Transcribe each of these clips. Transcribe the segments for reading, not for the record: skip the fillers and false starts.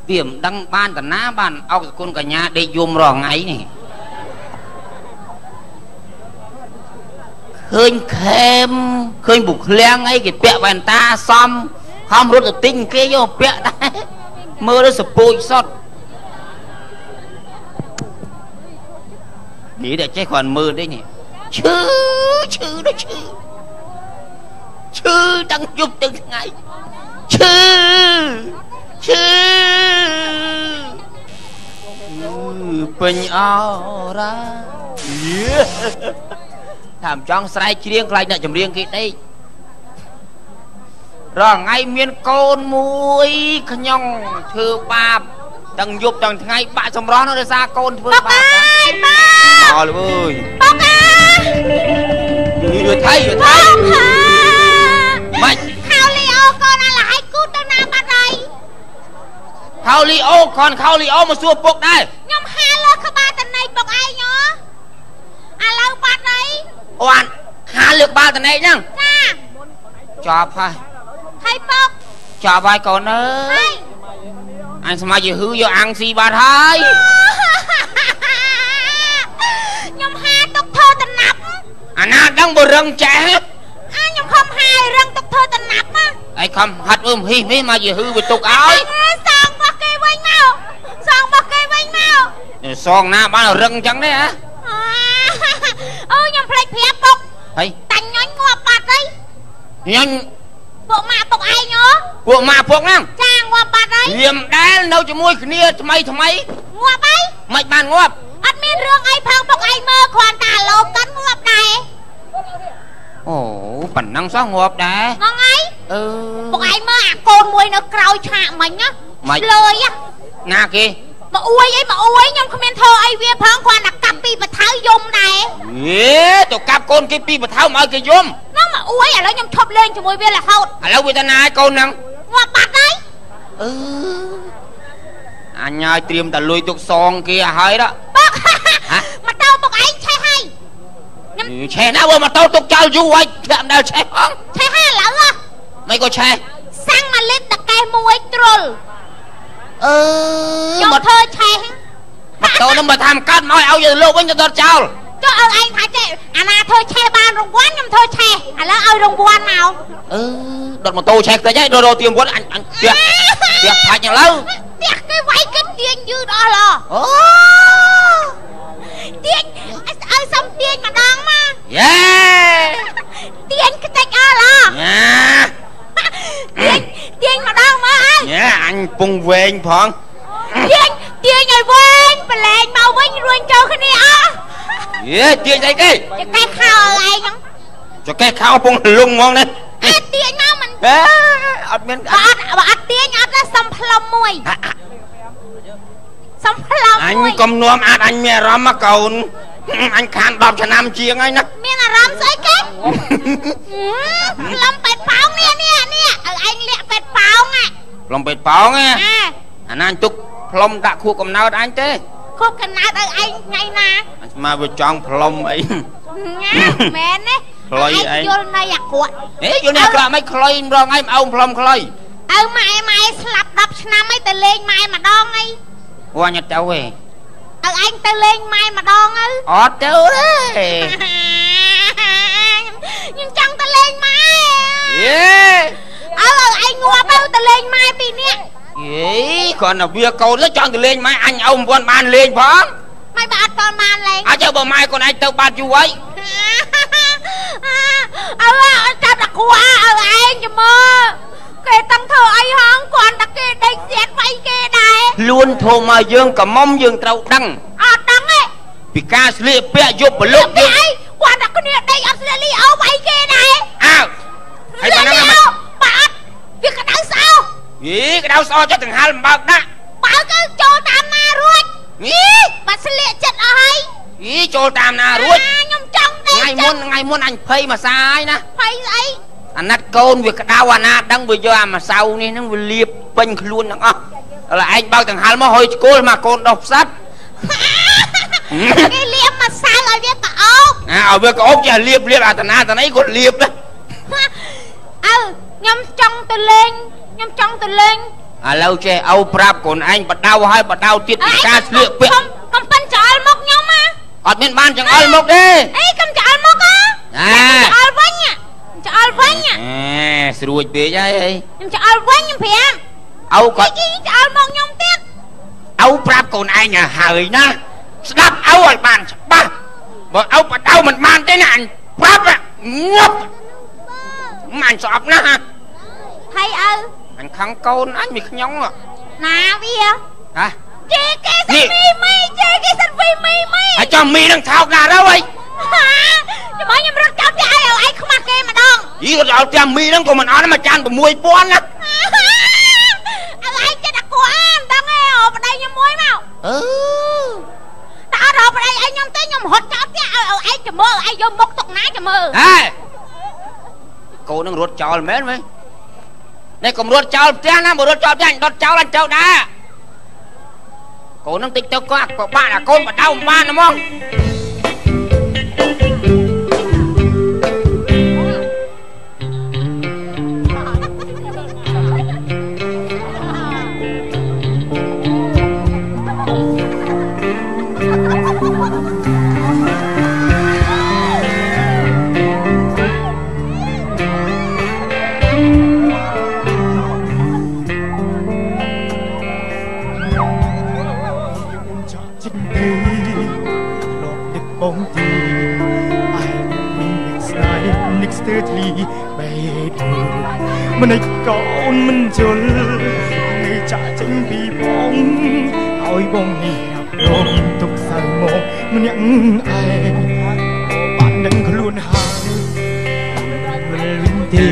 tiềm đăng ban tận ná ban ốc con cả nhà để dùng rò ngay này khơi khem khơi bục leng ấy cái bẹ bàn ta xong không rút được tinh kia vô bẹ đấy mơ nó sụp bụi sót nghĩ để chơi còn mơ đấy nhỉ chứ đó chứ đang giúp từng ngày chứ bình ao ra thảm trong sai riêng lại lại chấm riêng kia đây rồi ngay miền côn muối khăn nhong thưa ba đang giúp từng ngày bạn xong đó nó ra côn thưa ba rồi ơi vừa thấy mày khao Leo con là hai cút đang nam bắt đây khao Leo còn khao Leo mà xua buộc đây nhom hai lơ các ba tận này buộc ai nhó à lâu bắt đây oan hai lượt ba tận này nhá cho phải thấy buộc cho vai con ơi anh sao mà gì hư vô ăn xì ba thái nhom hai tóc thơ tận nắp anh đang bờ rừng trẻ nhom không hai rừng tóc thơ tận nắp á ai không hạt hi mà gì hư bị tục áo xong bọc kê quanh mau son na ba là rừng chẳng đấy hả nhom plek phép bọc thấy tành nhón ngọt bạt đấy nhanh bộ mà bọc ai nhó bộ mà buộc năng chàng ngọt bạt đấy liềm đá đâu cho môi kia thầm mấy ngọt ấy mày bàn ngọt anh miên rương ai phong bọc ai mơ khoan tà lô cắn ngọt này ồ bản năng xóa ngọt đã ngon ấy bọc ai mơ con môi nó cào chạm mình á lời á na kia mà uôi nhưng không nên thơ ai vía phong khoan là cặp pi và tháo dung này tụi cặp con cái pi và tháo mọi cái dung nó mà uôi nó nhom chộp lên cho môi vía là hậu lâu người ta nai con năng ngọt bạt đấy anh ơi tiêm ta lùi tục son kia hơi đó mà tao bọc anh chơi hay xe nào mà tao tục trao du anh làm đâu xe không chơi hay là lỡ mày có xe sang mà lên đặt cái muối troll mà thơ chơi mà tao nó mà tham cát nói áo giờ lô với cho tao trao cho anh phải chơi na thơ chơi ba rồng quán nhưng thơ chơi lỡ ơi rồng quán nào đợt mà tôi xe tới nhá đồ tiêm quán anh tiệc phải nhà lâu tiệc cái váy kính tiền như đó là tiền ơi xong tiền mà đang mà tiền cái tạch là tiền mà đang mà anh pung về anh phong tiền ngày quên mà lên mau với luôn cho cái này tiền đây cái khao lại nhá cho cái khao pung lung ngon đấy tiền nào mình tiền ăn ra xong plum mùi xong plum anh cầm nuông ăn anh mẹ rắm mà cầu anh khăn đọc cho nam chiêng anh á mẹ là rắm sấy cái plum bệt pháo nè anh lẹ bệt pháo nè plum bệt pháo nè anh chúc plum đã khu cầm nào anh thế khu cầm nào anh ngày nào mà vừa chọn plum ấy mẹ nè anh vô này à cuộn vô này là mấy khơi rồi ngay ông plum khơi mày slap đập năm ấy tới lên mai mà đong ấy qua nhật cháu về anh tới lên mai mà đong ấy cháu đấy nhưng chẳng tới lên mai anh ngọt đâu tới lên mai bị nè còn là bia cầu rất chọn từ lên mai anh ông con ban lên phóng mày bạn con ban lên chứ bờ mai con anh tao ban chú ấy tao đặt qua anh cho mơ cái tăng thờ ấy hóng còn đặt cái đánh xét vay cái này luôn thô mà dương cả mong dương trâu đăng đăng ấy vì ca sliệp bẹ giúp một lúc dương còn đặt cái này đây ấp sliệp li áo vay cái này hay bà năng mà bạn việc cái đau sao cái đau sao cho thằng hai làm bạc đó bảo cái cho tam na ruột bà sliệp chật ở hay cho tam na ruột nhung trong đây ngày muốn anh phây mà sai nè phây ấy anh nát côn việc cái đau anh đang bây giờ mà sau này nó liệp bênh luôn đó là anh bao thằng hai mà hồi cô mà con đọc sách cái liệp mà sao ở việc cả ốc ở việc cả ốc chứ liệp thằng ấy còn liệp đó nhâm trong từ lên lâu chê âu prap còn anh bắt đầu hay bắt đầu tiết ca lựa việc không tin chợ mốc nhóm á ọt bên ban chẳng ơi mốc đi ấy cầm chợ mốc á chợ vánh nha chợ vánh nha rồi bế ra ấy chợ vánh nha phía âu còn chợ mốc nhóm tiết âu prap còn anh à hời na đáp âu ở bàn ba mà âu bắt đầu mình man thế này prap à ngốc màn sọp na ha hay anh khăng câu anh bị nhóng à nào bia hả chê cái sắt mi mi cho mi đang thao gà đâu ấy hả cho mấy em rất cháu trai rồi anh không mặc kia mà đông ý rồi cho mi đang của mình ăn mà chan của mùi buôn á anh cho đặt của anh đang nghe ở đây như muối nào đã rồi ở đây anh nhom tới nhom hot cháu trai anh cho mơ anh vô mốc tục ná cho mơ cô đang ruột chó mấy mấy đây cũng ruột chó thế na một ruột chó thế anh ruột chó lên châu đá cô đang tích tao quạt của bạn là con bắt đầu ba đúng không mình ấy con mình chôn người trả chính vì bóng hỏi bóng nhẹ đôi tục sai một mình những ai bạn đừng luôn hàng mình linh tì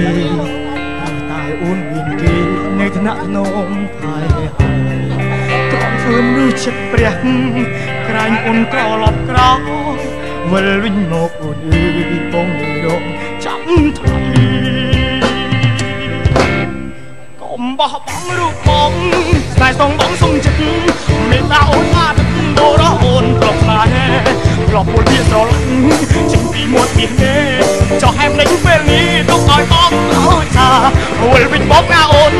tài ôn bình kỳ nơi thân nặng nôm thái hài còn thơm như chất bẹt cành ôn cỏ lọt cỏ mình linh một ôn ơi bóng người đông chẳng thấy bỏ bóng rụt bóng dài sông bóng sông chật mình ta ôn ma thật đồ đó ôn lọc lại lọc một bia gió lạnh chính vì một biển nghe cho em đánh về ní tôi coi bóng ôi cha ôi bình bóng nga ôn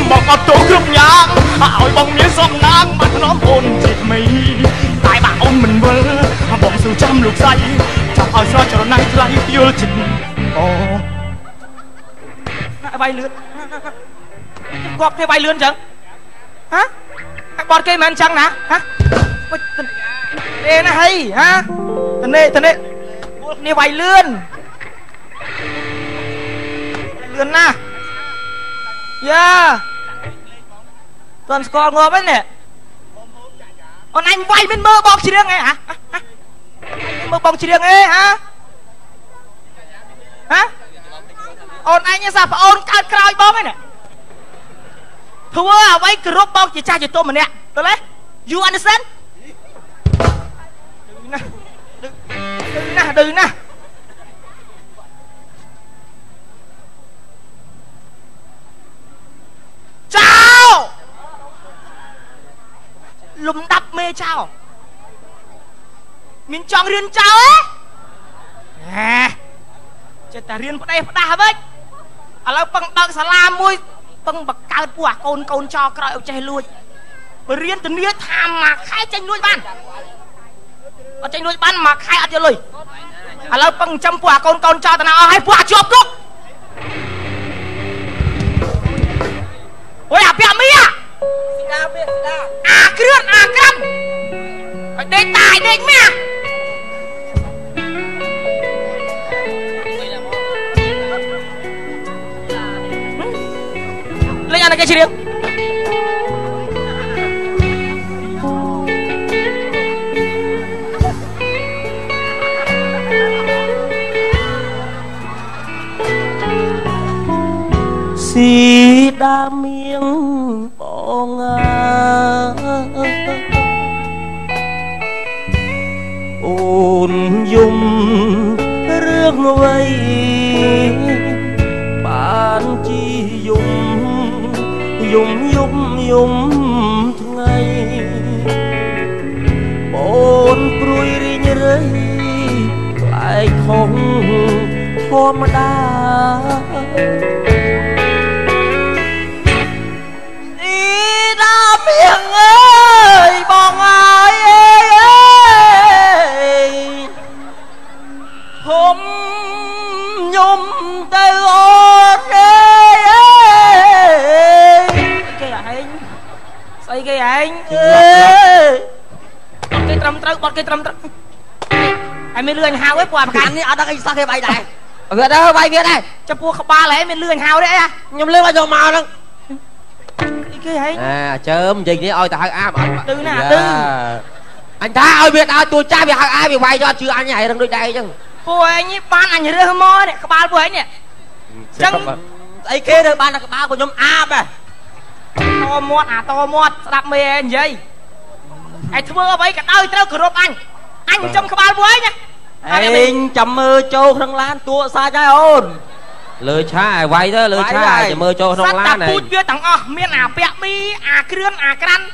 bỏ con tổ cướp nhang ôi bóng miếng giọt nắng mặt nó ôn chịt mây tại bà ôn mình vỡ bóng sưu trăm lục say chẳng ai sao cho nó nay yêu chỉnh bay lướt gọt thế bay lươn chẳng hả bọt cây mà anh chăng nè hả đây nó hay hả thân đây nè bay lươn nè yeah toàn score ngộp ấy nè còn anh vay bên mơ bong chỉ riêng ấy hả mơ bong chỉ riêng ấy hả ôn anh như sao phải ôn cao cao bóng ấy nè thua à vậy cứ rút bóng chỉ cha cho tôi mà nè tôi lấy you understand đừng nè chào lùm đập mê chào mình chọn riêng chào ấy nè cho ta riêng vào đây phải đà với à lâu bằng salam mui bằng bậc cao của con cho cõi ông trai lui bởi riêng từ nia tham mà khai tranh nuôi ban ở tranh nuôi ban mà khai ăn cho lui à lâu bằng trăm quả con cho tao nào hai quả chụp cúc ôi à bia mía à kêu à cam đây tài đây mẹ lấy ăn cái gì đi si đa miếng bỏ ôn dung rước vây bạn chi dùng ngày bốn pruy ri nhớ lại không thom đa អីគេឯងគេត្រឹមត្រូវបត់គេត្រឹមត្រូវហើយមានលឿនហៅឯងពួកអាប្រកាន់នេះអត់ដឹងអីសោះគេបាយដែរវាទៅបាយវាដែរចំពោះក្បាលហែមានលឿនហៅទេអីខ្ញុំលឿនឲ្យយកមកហ្នឹងអីគេហែងជើមនិយាយនេះឲ្យទៅហៅអាបអត់ឌឺណាឌឺអញថាឲ្យវាដល់ទួចាស់វាហៅអាវាវាយយកជឿអញហើយរឹងដូចដែរអញ្ចឹងពួកឯងនេះបានអញរើសមកនេះក្បាលពួកឯងនេះអញ្ចឹងអីគេរើបានតែក្បាលcủaខ្ញុំអាបហ៎តមាត់តមាត់ស្ដាប់មេឯងនិយាយឯងធ្វើអ្វីក៏ដោយត្រូវគោរពអញចំក្បាលពួកឯងណាឯងចាំមើលចូលក្នុងឡានទួសាច់ហើយអូនលើឆាឲ្យវាយទៅលើឆាចាំមើលចូលក្នុងឡានហ្នឹងសត្វតែពូជវាទាំងអស់មានអាពាក់មីអាគ្រឿនអាក្រាន់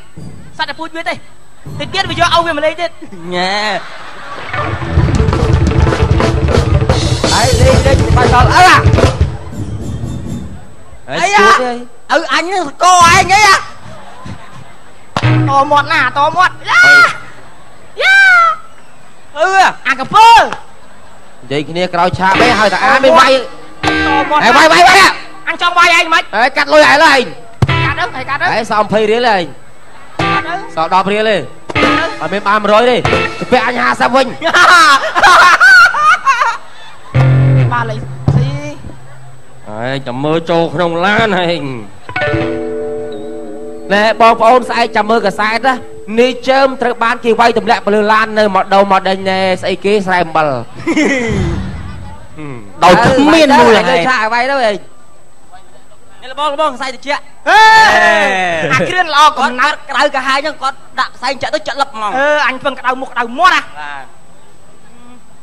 សត្វតែពូជវាទេតិចទៀតវាយកឲ្យវាមកលេងទៀតញ៉ែហើយលេងបាច់ដល់អើអីឲ្យអញនឹងកឯងអីតមាត់ណាតមាត់យ៉ាអាកពើនិយាយគ្នាក្រោយឆាបឯងហើយតាអាមានវាយតមាត់ហើយវាយអញចង់វាយឯងមិនហើយកាត់លុយឯងឡើយកាត់ទៅហើយកាត់ទៅហើយសល់20រៀលឯងកាត់ទៅសល់10រៀលទេអត់មានបាន100ទេទៅពាក់អញ50វិញបានលេខស៊ីហើយចាំមើលចូលក្នុងឡានហើយណែបងប្អូនស្អែកចាំមើលកសែតណានេះជើមត្រូវបានគេវាយទម្លាក់ទៅលើឡាននៅមកដោមកដេញណែស្អីគេស្រែអំបិលដោយគ្មានមូលហេតុឆាវាយទៅឯងនេះបងខ្សែត្រជាក់អាគ្រឿនល្អកំណើតក្តៅកាហាយហ្នឹងគាត់ដាក់ខ្សែចាក់ទៅចាក់លឹបហ្មងអញពឹងក្តៅមុខក្តៅមាត់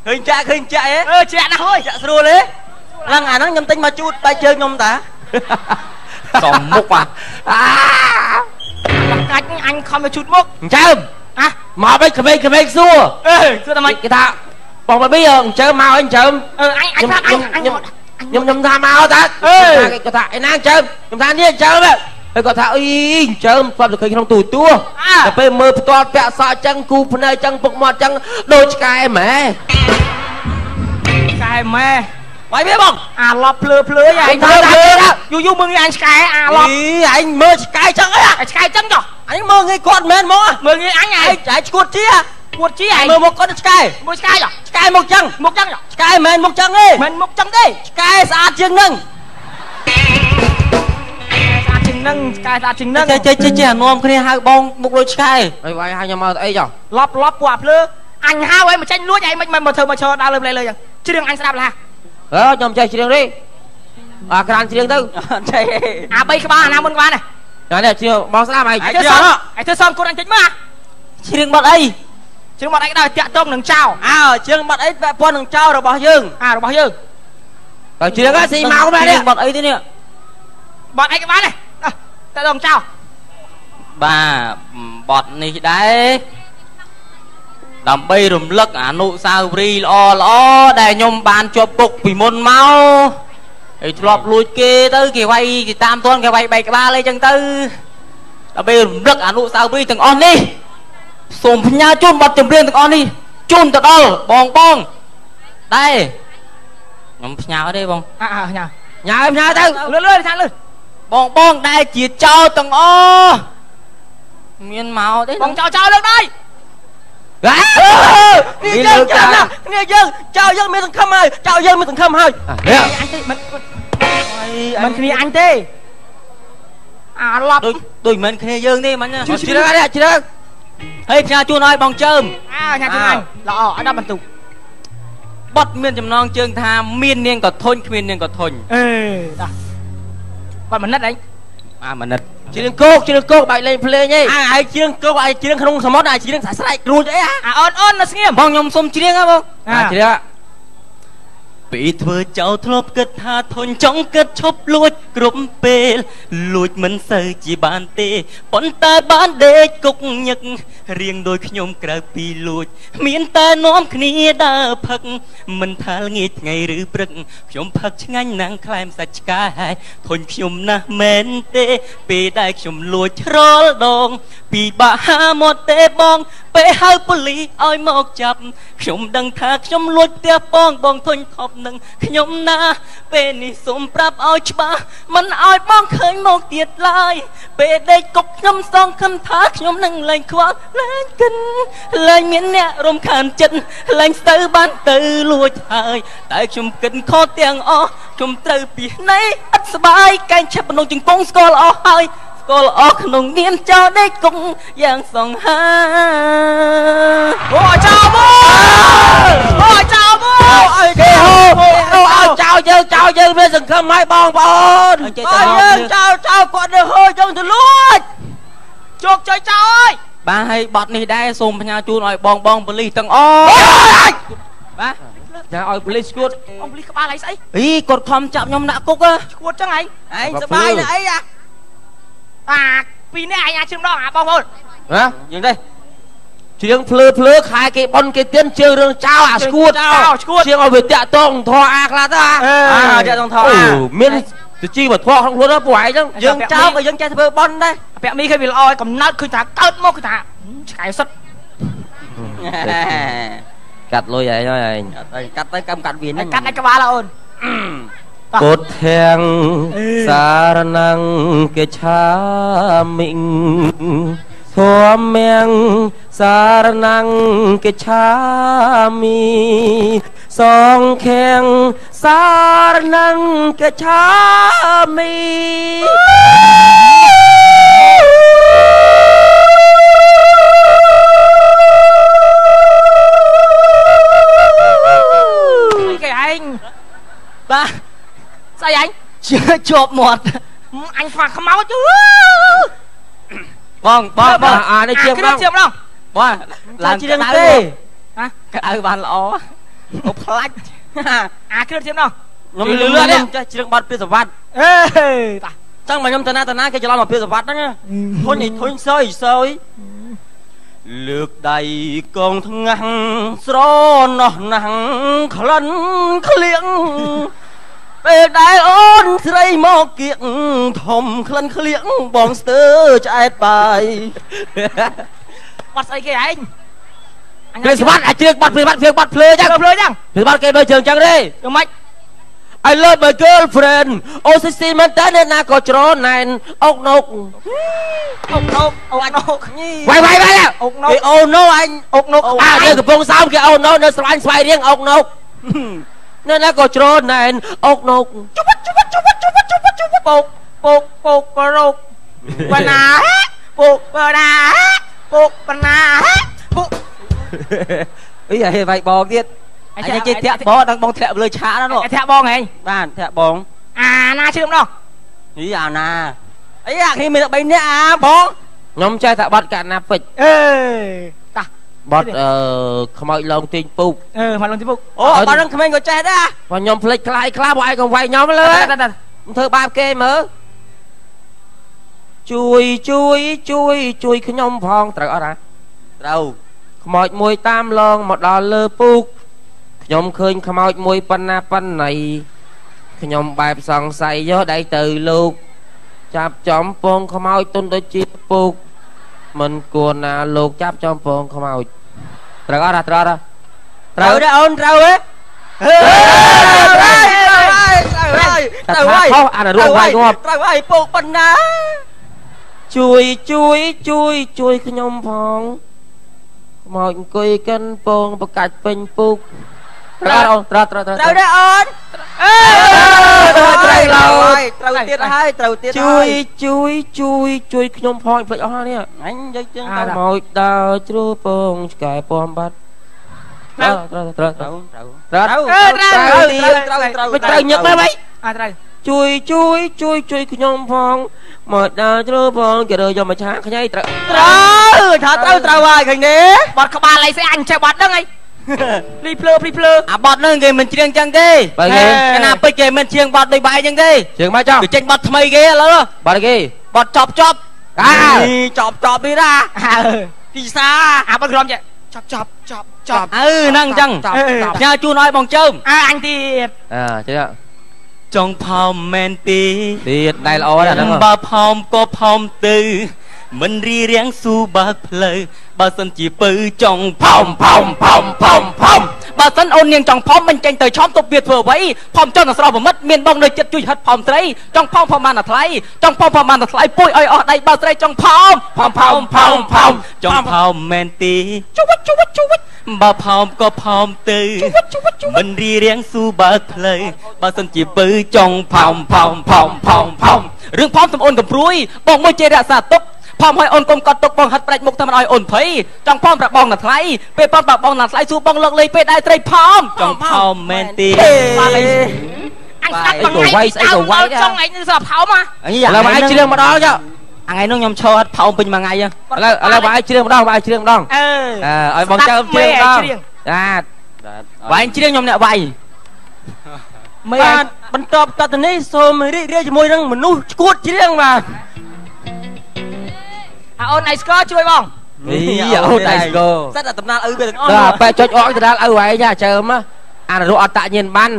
ឃើញចាក់ឯងជាក់ណាស់ហួយចាក់ស្រួលទេឡើងអាហ្នឹងខ្ញុំទិញមកជូតបែកជើងខ្ញុំតាសំមុខកាច់អញខំទៅជូតមុខអញ្ចឹងមកវិញក្មេងសួរសួរតែមិនគេថាបងបាប៊ីអញ្ចឹងមកអញ្ចឹងអញថាខ្ញុំថាមកតាគេថាឯណាអញ្ចឹងខ្ញុំថានេះអញ្ចឹងហើយគាត់ថាអីអញ្ចឹងស្បតែឃើញក្នុងទូតែពេលមើលផ្ទាល់ពាក់សក់អញ្ចឹងគូភ្នែកអញ្ចឹងពុកមាត់អញ្ចឹងដូចឆ្កែម៉ែឆ្កែម៉ែបាយវាបងអាឡប់ភ្លឺឯងយូរមើលងាយអញឆ្កែអាឡប់ឯងមើលឆ្កែចឹងអីឆ្កែចឹងចុះអញមើលងាយគាត់មែនមកមើលងាយអញឯងឈួតជាឯងមើលមកគាត់ឆ្កែមួយឆ្កែចុះឆ្កែមុខចឹងឆ្កែមិនមុខចឹងទេមិនមុខចឹងទេឆ្កែស្អាតជាងនឹងស្អាតជាងនឹងឆ្កែស្អាតជាងនឹងចេះអានាំគ្នាហៅបងមុខដូចឆ្កែហើយវាយហៅខ្ញុំមកអីចុះឡប់ពួកអាភ្លឺអញហៅឲ្យមកចេញលួចឯងមិនមកធ្វើមកឈរដើរលើផ្លេចឹងជ្រៀងអញស្ដាប់លះខ្ញុំចេះច្រៀងទេអាក្រានច្រៀងទៅចេះអា3ក្បាលអាណាមុនក្បាលនេះនេះច្រៀងបងស្ដាប់ហើយធ្វើសំគួតអញតិចមើលច្រៀងបាត់អីច្រៀងបាត់អីក៏ដោយតាក់ទងនឹងចៅច្រៀងបាត់អីពាក់ព័ន្ធនឹងចៅរបស់យើងរបស់យើងបើច្រៀងស៊ីមកមែននេះបាត់អីទេនេះបាត់អីក្បាលនេះតាក់ទងចៅបាទបាត់នេះដែរដើម្បីរំលឹកអនុស្សាវរីយ៍ល្អដែលខ្ញុំបានជាប់ពុកពីមុនមកហើយធ្លាប់លួចគេទៅគេវាយគេតាមទាន់គេវាយបែកក្បាលអីចឹងទៅដើម្បីរំលឹកអនុស្សាវរីយ៍ទាំងអស់នេះសូមផ្ញើជូនបទចម្រៀងទាំងអស់នេះជូនទៅដល់បងដែរខ្ញុំផ្ញើទេបងញ៉ាទៅលឿនថាលឿនបងដែលជាចៅទាំងអស់មានមកទេបងចៅលើកដៃនេះយើងចាំណានេះយើងចៅយើងមានសង្ឃឹមហើយចៅយើងមានសង្ឃឹមហើយអញទេមិនគ្នាអញទេអាឡប់ដូចមិនគ្នាយើងទេមិញជ្រើហើយផ្ញើជូនឲ្យបងជើមញ៉ាំជូនអញល្អឲ្យដល់បន្ទុកបត់មានចំណងជើងថាមាននាងក៏ធុញគ្មាននាងក៏ធុញដាបត់មនិតអីមនិតច្រៀងគោកបែកលេងភ្លេងឯងឯងច្រៀងគោកឯងច្រៀងក្នុងសមុទ្រឯងច្រៀងស្រែកគ្រួចអីអូននៅស្ងៀមបងខ្ញុំសុំច្រៀងហ៎បងច្រៀងពីធ្វើចោលធ្លាប់គិតថាធុញចង់គិតឈប់លួចគ្រប់ពេលលួចមិនសូវជាបានទេប៉ុន្តែបានដេកគុកញឹករៀងដូចខ្ញុំក្រៅពីលួចមានតែនាំគ្នាដើរផឹកមិនថាល្ងាចថ្ងៃឬព្រឹកខ្ញុំផឹកឆ្ងាញ់ណាស់ខ្លែមសាច់ឆ្កែធុញខ្ញុំណាស់មែនទេពេលដែលខ្ញុំលួចរាល់ដង ពីបាហាមកទេបងពេលហៅប៉ូលីសឲ្យមកចាប់ខ្ញុំដឹងថាខ្ញុំលួចផ្ទះបងធុញថប់នឹងខ្ញុំណាពេលនេះសូមប្រាប់ឲ្យច្បាស់មិនឲ្យបងឃើញមកទៀតឡើយពេលដេកកុកខ្ញុំសងខំថាខ្ញុំនឹងលែងខ្វល់លែងគិនលែងមានអ្នករំខានចិត្តលែងស្ទើបានទៅលួចហើយតែខ្ញុំគិតខុសទាំងអស់ខ្ញុំត្រូវពីនៃអត់ស្បាយកែងឆាប់ក្នុងជង្គង់ស្គាល់អស់ហើយស្គាល់អស់ក្នុងនាមចោលដេកគង់យ៉ាងសង្ហាអូចោលមកអូចោលមកអើគេហូឲ្យចោលយើងមានសង្ឃឹមឲ្យបងប្អូនយើងចោលគាត់ទៅហូយើងទៅលួចជោគជ័យចោលអើយបាទហើយបត់នេះដែរសូមផ្ញើជូនឲ្យបងប៉ូលីសទាំងអស់បាទចាំឲ្យប៉ូលីសឈួតប៉ូលីសក្បាលអីស្អីអីគាត់ខំចាប់ខ្ញុំដាក់គុកឈួតចឹងឯងសប្បាយណាស់អីពីនេះឯងអាចជឿម្ដងបងប្អូនហ៎យើងទេជាងភ្លឺខែគេប៉ុនគេទៀនជើងរឿងចោលអាឈួតជាងឲ្យវាតាក់តងធរអាខ្លះទៅតាក់តងធរអាមានទៅជីវធម៌ក្នុងខ្លួនពួកឯងចឹងយើងចោលក៏យើងចេះធ្វើប៉ុនដែរពាក់មីឃើញវាល្អកំណត់ឃើញថាកើតមកគឺថាឆ្កែសុទ្ធកាត់លុយឯងហើយកាត់ទៅកម្មកាត់វាហ្នឹងកាត់ឯក្បាលអូនពុទ្ធទាំងសារណងកិច្ឆាមិធម្មងសារណងកិច្ឆាមិសង្ឃាំងសារណងកិច្ឆាមិគេឯងបាទស្អីអញជាប់មាត់អញខ្វះខ្មោចបងអានេះជាម្ដងបងឡើងជាងទេហ៎កៅបានល្អអូផ្លាច់អាគ្រឿងជាម្ដងខ្ញុំលឿននេះចេះជ្រឿងបាត់ពីសវត្តអេតាចឹងមកខ្ញុំតាណាគេច្រឡំមកពីសវត្តហ្នឹងធុញសយលើកដៃកងថ្ងាំងស្រណោះណាំងក្លិនក្លៀងពេលដែលអូនស្រីមកគៀកធំក្លិនក្លៀងបងស្ទើឆ្អែតបាយបាត់ស្អីគេឯងគេស្វាត់អាជើងបាត់ភ្លឺចឹងភ្លឺបាត់គេមើលជើងចឹងទេយ៉ាងម៉េច I love my girlfriend អូស៊ីស៊ីមែនតើអ្នកណាក៏ច្រណែនអុកណុកវាយแล้วអុកណុកគេអូណូអញអុកណុកនៅកំពង់សោមគេអូណូនៅស្វាញ់ស្វាយរៀងអុកណុកអ្នកណាក៏ច្រណែនអុកណុកពុកប្រកបណ្ណាពុកបណ្ណាពុកអីឲ្យវាយបងទៀតអញចេះធាក់បងដល់បងធ្លាក់លើឆាកហ្នឹងធាក់បងហ៎បាទធាក់បងអាណាជឿម្ដងអីអាណាអីអាគ្នាមានតែ3នាក់អាបងខ្ញុំចេះតែបាត់កាណាពេជ្រអេតាបាត់ខ្មោចឡងទាញពូកខ្មោចឡងទាញពូកអូបាត់ហ្នឹងក្មេងក៏ចេះដែរបើខ្ញុំភ្លេចខ្លាយខ្លះបងឯងក៏វាយខ្ញុំលើធ្វើបាបគេមើលជួយខ្ញុំផងត្រូវអត់ហ៎ត្រូវខ្មោចមួយតាមឡងមកដល់លើពូកខ្ញុំឃើញខ្មោចមួយប៉ុណ្ណាខ្ញុំបែបសង្ស័យយកដៃទៅលោកចាប់ចំពងខ្មោចទុនដូចជាពូកមិនគួរណាលោកចាប់ចំពងខ្មោចត្រូវអត់ត្រូវទេអូនត្រូវទេត្រូវអានរស់វាយងាប់ត្រូវហើយពូកប៉ុណ្ណាជួយខ្ញុំផងខ្មោចអង្គុយកិនពងបកាច់ពេញពូកត្រូវអូនត្រូវដែរអូនត្រូវទៀតជួយខ្ញុំផងភ្លេចអស់នេះអញនិយាយចឹងទៅខ្មោចដើរជ្រួពងឆ្កែពំបាត់ត្រូវញឹកមើលត្រូវជួយខ្ញុំផងមកដើរជ្រួពងគេរើយកមកឆាខ្ញីត្រូវហើយឃើញទេបាត់ក្បាលអីស្អីអញចេះបាត់ហ្នឹងអីភ្លឺអាបត់ហ្នឹងគេមិនច្រៀងចឹងទេបើគេកណាពេជ្រគេមិនច្រៀងបត់ដូចបាយចឹងទេច្រៀងមកចង់គេចេញបត់ថ្មីគេឥឡូវបត់គេបត់ចប់កាចប់នេះណាពីសាអាបត់ក្រុមចេះចប់ហ្នឹងចឹងផ្ញើជូនឲ្យបងជើមអញទៀតចឹងចង់ផោមមែនទៀតដែលល្អដែរហ្នឹងបើផោមក៏ផោមទៅ មិនរីរាំងស៊ូបើកផ្លូវបើសិនជាពៅចង់ផំបើសិនអូននាងចង់ផំមិនចេញទៅឆំទប់វាធ្វើអ្វីផំចង់ទៅស្រស់ប្រមិតមានបងនៅចិត្តជួយហិតផំស្រីចង់ផំបានតែថ្លៃចង់ផំបានតែថ្លៃពួយឲ្យអស់ដៃបើស្រីចង់ផំចង់ផំមែនទេជួវិចបើផំក៏ផំទៅមិនរីរាំងស៊ូបើកផ្លូវបើសិនជាពៅចង់ផំរឿងផំសំអូនកំព្រួយបងមួយជេររក្សាទុកផំឲ្យអូនកុំកត់ទុកបងហាត់ប្រាច់មុខតែមិនឲ្យអូនភ័យចង់ផំប្រាប់បងណាថ្លៃពេលផំប្រាប់បងណាថ្លៃសួរបងលើកលែងពេលដែរត្រីផំចង់ផំមែនទេអញស្ដាប់បងឯងស្អីក៏វាយចង់ឯងស្រាប់ផំហ៎ឥឡូវបងឯងជ្រៀងម្ដងចុះថ្ងៃនោះខ្ញុំឈរហាត់ផំពេញមួយថ្ងៃឥឡូវបងឯងជ្រៀងម្ដងឲ្យបងចៅជ្រៀងម្ដងបាទបងឯងជ្រៀងខ្ញុំអ្នកវាយបាទបន្ទាប់តទៅនេះសូមរីករាយជាមួយនឹងមនុស្សឈួតជ្រៀងបាទអូនឯស្គរជួយបងអូនឯស្គរសិតតែដំណើរឪវាទាំងអស់ដល់បែចុចអកទៅដល់ឪឯងចាជើមអារត់អត់តាក់ញៀនបាន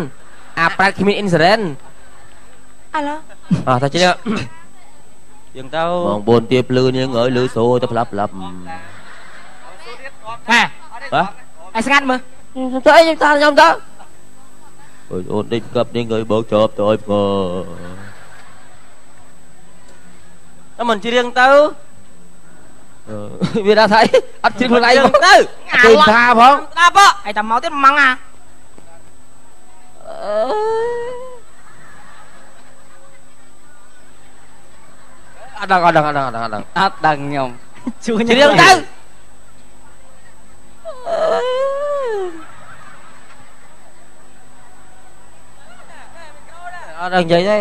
អាប្រែតគ្មានអ៊ីនស៊ឺរ៉ែនឥឡូវតែជ្រៀងយើងទៅបងបូនទាភ្លឺនាងអើយលឺសូទៅផ្លាប់ហ៎ឯស្ងាត់មើលទៅអីខ្ញុំតាខ្ញុំទៅអូនដេកកាប់នាងអើយបងជាប់ទៅឲ្យផ្ងតែមិនជ្រៀងទៅវាថាថាអត់ជ្រៀងខ្លួនឯងមកទៅគេថាផងដាប់ឯតែមកទៀតម៉ងអាអត់ដឹងខ្ញុំជួយជ្រៀងទៅអត់ដឹងនិយាយទេ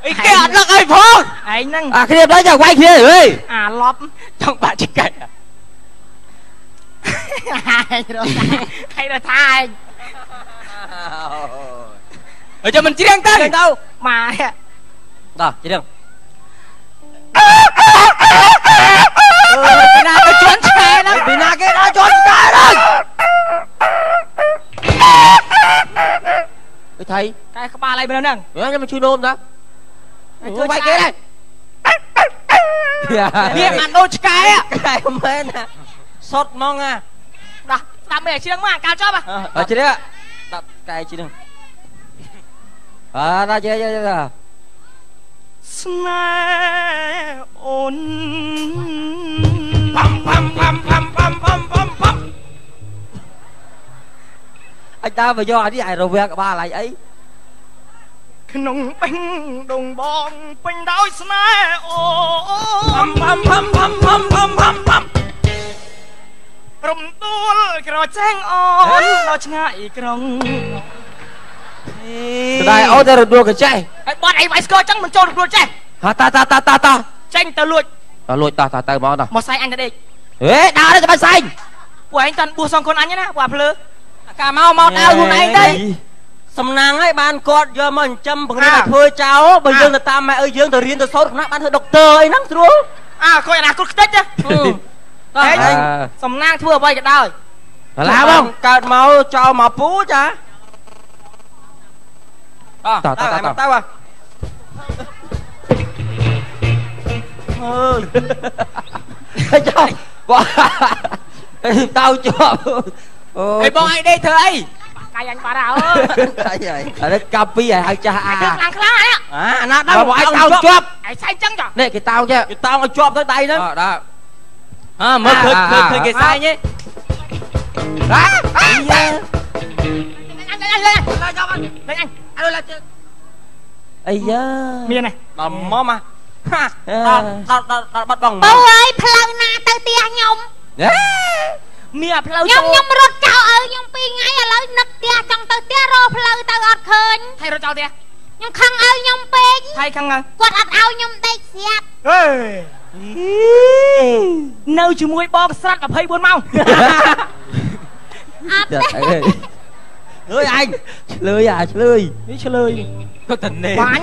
អីគេអត់លឹកអីផងឯងហ្នឹងអាគ្នាដល់ចាវាយគ្នាហេអាឡប់ចង់បាក់ជីកែហើយរត់ថាឯងចាំមិនជ្រៀងទៅម៉ាដល់ជ្រៀងពីណាទៅជន់ឆ្កែហ្នឹងពីណាគេដល់ជន់ឆ្កែហ្នឹងអីថៃកែក្បាលអីមែនហ្នឹងខ្ញុំមកជួយនោមតាជួយវាយគេដែរវាមិនដូចឆ្កែមែនសុតហ្មងណាដោះតាមមេជ្រៀងមកកាលចប់ជ្រៀងដាក់កែជ្រៀងណាចេះស្នេហ៍អូនអញដើរមកយកអានេះឲ្យរវាងក្បាលអីក្នុងបេះដងបងពេញដោយស្នេហ៍អូរំដួលក្រចេងអូនដល់ឆ្ងាយក្រុងស្ដាយអូនទៅរំដួលក៏ចេះហើយបាត់អីវាយស្គរចឹងមិនចូលរំដួលចេះតាចេញទៅលួចទៅមកមកសែងអញទៅដេកហេដើរទៅបាច់សែងពួកឯងតាន់បួសសងខ្លួនអញណាពួកអាភ្លើកាមកដើរខ្លួនឯងទៅសំណាងហើយបានគាត់យកមកចិញ្ចឹមបង្រៀនឲ្យធ្វើចោលបើយើងទៅតាមម៉ែឪយើងទៅរៀនទៅសូត្រគណៈបានធ្វើដុកទ័រអីហ្នឹងស្រួលគួយអនាគតខ្ទេចណាសំណាងធ្វើអ្វីក៏ដោយឡាបងកើតមកចោលមកពូចាតើអើយចោលបងតៅជាប់អីបងឯងដេកធ្វើអីកាយអញបាត់ហើយអានេះកាពីឲ្យហៅចាស់ខ្លាំងអាណាដល់បងឯងតៅជាប់ឯងសែងចឹងចានេះគេតៅចេះគេតៅឲ្យជាប់ទៅដៃហ្នឹងដល់មើលឃើញគេសែងទេអីយ៉ាមានទេដល់មកមកដល់បាត់បងបើអើយផ្លូវណាទៅផ្ទះខ្ញុំមានផ្លូវខ្ញុំរត់ចោលឲ្យខ្ញុំ2ថ្ងៃឥឡូវនឹកផ្ទះចង់ទៅផ្ទះរកផ្លូវទៅអត់ឃើញហើយរត់ចោលផ្ទះខ្ញុំខឹងឲ្យខ្ញុំពេកហើយខឹងគាត់អត់ឲ្យខ្ញុំដេកស្រាប់ហេនៅជាមួយបងស្រាត់24ម៉ោងអត់ទេអើយអញឆ្លើយនេះឆ្លើយគាត់ទៅនេះបាញ់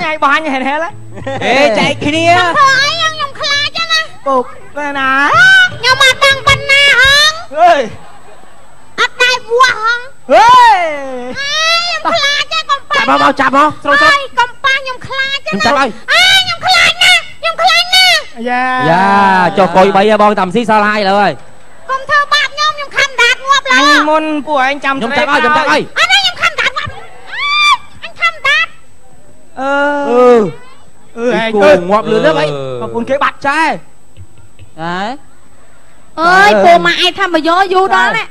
ហេហេលចែកគ្នាធ្វើអីខ្ញុំខ្លាចណាពុកណាខ្ញុំអត់ដឹងប៉ុណ្ណាហងអើយអត់ដែរវោះហងហេខ្ញុំខ្លាចទេកុំប៉ា ចាប់មកចាប់មកស្រួលកំប៉ាខ្ញុំខ្លាចណាចាប់ហើយខ្ញុំខ្លាចណាខ្ញុំខ្លាចណាយ៉ាចុះកុយ3បងតាមស៊ីសល់ហើយលើហើយក ុំធ្វើបាបខ្ញុំខំដាតងាប់ឡើយមុនពួកឯងចាំខ្ញុំចាប់ហើយខ្ញុំចាប់ហើយអត់ទេខ្ញុំខំដាតងាប់អញខំដាតឯងគូងាប់លឿនណាស់អីប្រពន្ធគេបាត់ចែហ៎អើយពូម៉ាក់ឯងថាមកយកយូរដល់ណា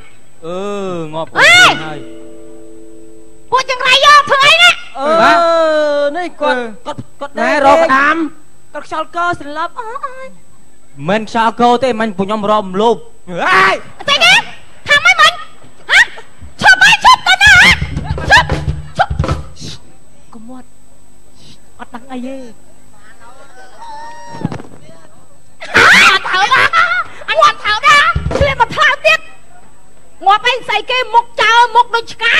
ងាប់ហើយពួកចង្រៃយកធ្វើអីណានេះគាត់ណែរកដាំគាត់ខ្យល់កស្លាប់មិនខ្យល់កទេមិនពួកខ្ញុំរកមលូបអើយតែគេថាម៉េចមិញហ៎ឈប់ហើយឈប់ទៅណាឈប់កុំមាត់អត់ដឹងអីទេអញងាប់ថោណាឆ្លៀតមកថោទៀតងាប់ឯងស្អីគេមុខចោលមុខដូចឆ្កែ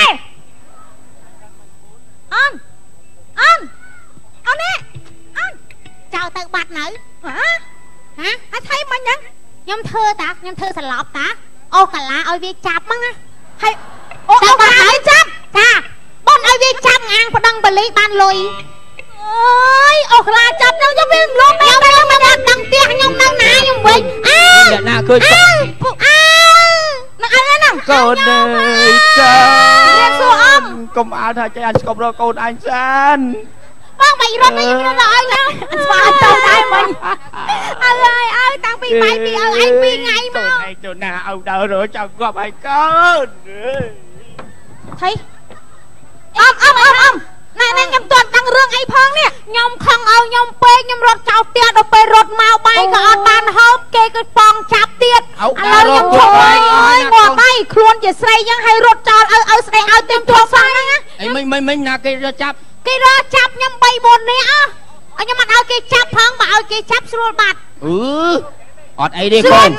អូននេះចោលទៅបាត់នៅហើយថៃមិញហ្នឹងខ្ញុំធ្វើតាខ្ញុំធ្វើស្លាប់តាអូកាឡាឲ្យវាចាប់ហ្នឹងណាហើយអូកាឡាឲ្យចាប់តាបងឲ្យវាចាប់ងាងប្តឹងបលីបានលុយអើយអូកាឡាចាប់ខ្ញុំវាលំដល់ដល់មកដល់ដឹងផ្ទះខ្ញុំនៅណាខ្ញុំវិញអ្នកណាឃើញពួកនឹងអើហ្នឹងកូនអើយកូនរៀនសួរអ៊ំកុំអើថាចេះអញស្គប់រកកូនអញសានបងមិនរត់ទៅខ្ញុំរត់ឲ្យណាស្វាទៅដែរមិញអើយតាំងពីបាយពីឲ្យឯង2ថ្ងៃមកឯងទៅណាឲ្យដើររកចង់គប់ឲ្យកូនថៃអ៊ំណែខ្ញុំទាន់ដឹងរឿងអីផងនេះខ្ញុំខឹងឲ្យខ្ញុំពេកខ្ញុំរត់ចោលផ្ទះដល់ពេលរត់មកបាយក៏អត់បានហូបគេក៏ប៉ងចាប់ទៀតឥឡូវខ្ញុំឈប់ហើយងាប់ហើយខ្លួនជាស្រីចឹងហើយរត់ចោលឲ្យស្ដីឲ្យទៅធំផងហ្នឹងអីមិញណាគេរត់ចាប់ខ្ញុំ3 4នាក់ខ្ញុំមិនឲ្យគេចាប់ផងបើឲ្យគេចាប់ស្រួលបាត់អត់អីទេកូន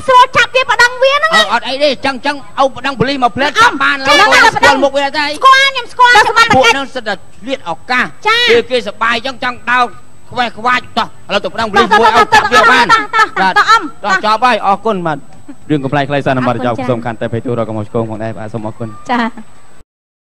ស្រួលចាប់វាបដងវាហ្នឹងអត់អីទេចឹងឲ្យបដងប៉ូលីសមកផ្លែតចាប់បានឡើយស្គាល់មុខវាតែខ្ញុំស្គាល់សមត្ថកិច្ចពួកហ្នឹងសិតតែឆ្លៀតឱកាសគេសបាយចឹងចង់ដើរខ្វាច់តោះឥឡូវទៅបដងប៉ូលីសមួយឲ្យចាប់វាបានបាទដល់ចប់ហើយអរគុណបាទរឿងកំ pl ៃខ្លីសារណាត់ចោលសូមកាន់តែភ័យទូរកកុំឆ្កងផងដែរបាទសូមអរគុណចា